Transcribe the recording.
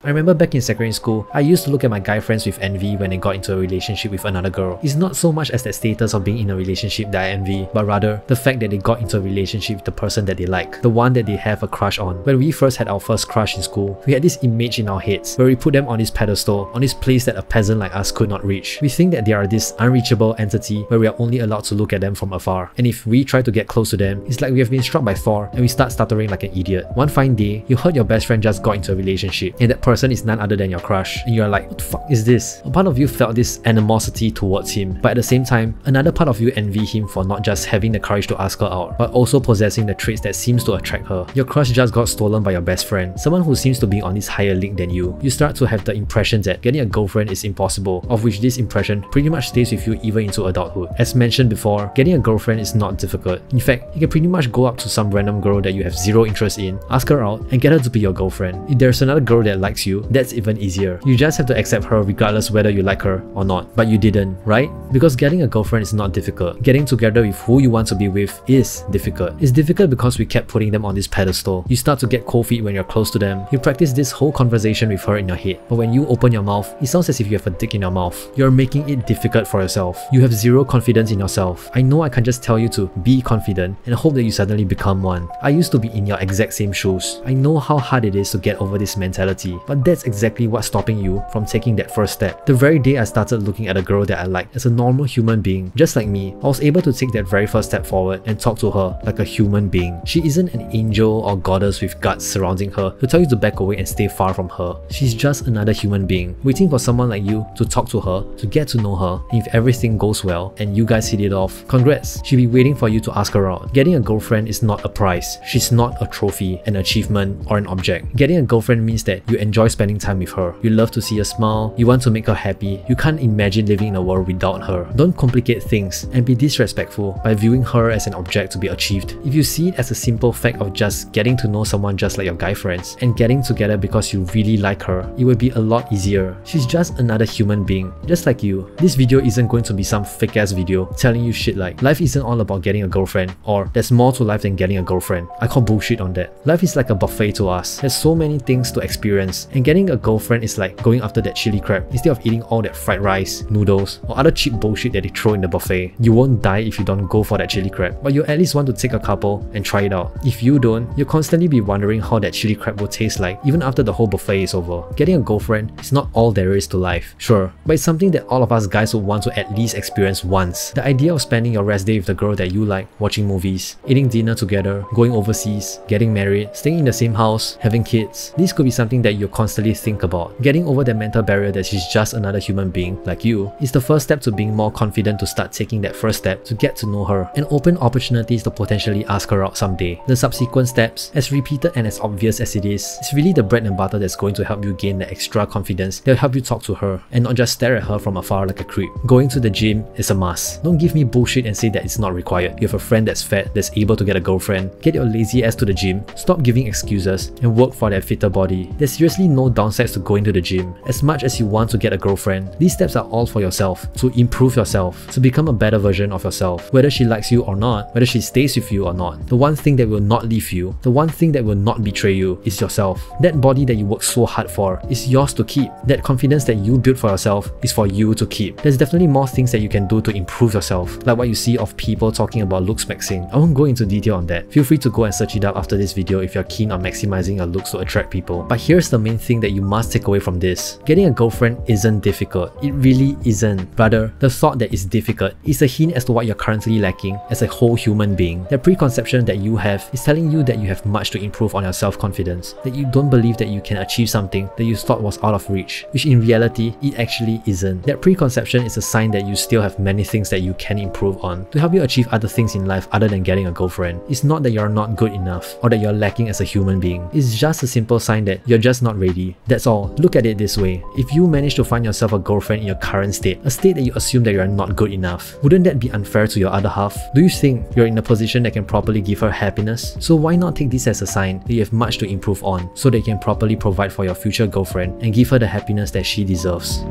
I remember back in secondary school, I used to look at my guy friends with envy when they got into a relationship with another girl. It's not so much as that status of being in a relationship that I envy, but rather the fact that they got into a relationship with the person that they like, the one that they have a crush on. When we first had our first crush in school, we had this image in our heads where we put them on this pedestal, on this place that a peasant like us could not reach. We think that they are this unreachable entity where we are only allowed to look at them from afar. And if we try to get close to them, it's like we have been struck by Thor and we start stuttering like an idiot. One fine day, you heard your best friend just got into a relationship and that person is none other than your crush, and you're like, what the fuck is this? A part of you felt this animosity towards him, but at the same time, another part of you envy him for not just having the courage to ask her out, but also possessing the traits that seems to attract her. Your crush just got stolen by your best friend, someone who seems to be on this higher league than you. You start to have the impression that getting a girlfriend is impossible, of which this impression pretty much stays with you even into adulthood. As mentioned before, getting a girlfriend is not difficult. In fact, you can pretty much go up to some random girl that you have zero interest in, ask her out, and get her to be your girlfriend. If there's another girl that likes you, that's even easier. You just have to accept her regardless whether you like her or not. But you didn't, right? Because getting a girlfriend is not difficult. Getting together with who you want to be with is difficult. It's difficult because we kept putting them on this pedestal. You start to get cold feet when you're close to them. You practice this whole conversation with her in your head. But when you open your mouth, it sounds as if you have a dick in your mouth. You're making it difficult for yourself. You have zero confidence in yourself. I know I can just tell you to be confident and hope that you suddenly become one. I used to be in your exact same shoes. I know how hard it is to get over this mentality, but that's exactly what's stopping you from taking that first step. The very day I started looking at a girl that I liked as a normal human being, just like me, I was able to take that very first step forward and talk to her like a human being. She isn't an angel or goddess with guts surrounding her to tell you to back away and stay far from her. She's just another human being, waiting for someone like you to talk to her, to get to know her, and if everything goes well and you guys hit it off, congrats, she'll be waiting for you to ask her out. Getting a girlfriend is not a prize. She's not a trophy, an achievement, or an object. Getting a girlfriend means that you enjoy spending time with her. You love to see her smile, you want to make her happy, you can't imagine living in a world without her. Don't complicate things and be disrespectful by viewing her as an object to be achieved. If you see it as a simple fact of just getting to know someone just like your guy friends and getting together because you really like her, it will be a lot easier. She's just another human being, just like you. This video isn't going to be some fake ass video telling you shit like life isn't all about getting a girlfriend or there's more to life than getting a girlfriend. I call bullshit on that. Life is like a buffet to us. There's so many things to experience, and getting a girlfriend is like going after that chili crab instead of eating all that fried rice, noodles, or other cheap bullshit that they throw in the buffet. You won't die if you don't go for that chili crab, but you at least want to take a couple and try it out. If you don't, you'll constantly be wondering how that chili crab will taste like even after the whole buffet is over. Getting a girlfriend is not all there is to life, sure, but it's something that all of us guys would want to at least experience once. The idea of spending your rest day with the girl that you like, watching movies, eating dinner together, going overseas, getting married, staying in the same house, having kids, this could be something that you constantly think about. Getting over the mental barrier that she's just another human being like you is the first step to being more confident to start taking that first step to get to know her and open opportunities to potentially ask her out someday. The subsequent steps, as repeated and as obvious as it is really the bread and butter that's going to help you gain the extra confidence that will help you talk to her and not just stare at her from afar like a creep. Going to the gym is a must. Don't give me bullshit and say that it's not required. You have a friend that's fat, that's able to get a girlfriend. Get your lazy ass to the gym, stop giving excuses, and work for that fitter body. There's seriously no downsides to going to the gym. As much as you want to get a girlfriend, these steps are all for yourself, to improve yourself, to become a better version of yourself. Whether she likes you or not, whether she stays with you or not, the one thing that will not leave you, the one thing that will not betray you is yourself. That body that you work so hard for is yours to keep. That confidence that you built for yourself is for you to keep. There's definitely more things that you can do to improve yourself, like what you see of people talking about looks maxing. I won't go into detail on that. Feel free to go and search it up after this video if you're keen on maximizing your looks to attract people. But here's the main thing that you must take away from this. Getting a girlfriend isn't difficult. It really isn't. Rather, the thought that it's difficult is a hint as to what you're currently lacking as a whole human being. The preconception that you have is telling you that you have much to improve on your self-confidence, that you don't believe that you can achieve something that you thought was out of reach, which in reality, it actually isn't. That preconception is a sign that you still have many things that you can improve on to help you achieve other things in life other than getting a girlfriend. It's not that you're not good enough or that you're lacking as a human being. It's just a simple sign that you're just not ready. That's all. Look at it this way. If you manage to find yourself a girlfriend in your current state, a state that you assume that you're not good enough, wouldn't that be unfair to your other half? Do you think you're in a position that can properly give her happiness? So why not take this as a sign that you have much to improve on so that you can properly provide for your future girlfriend and give her the happiness that she deserves?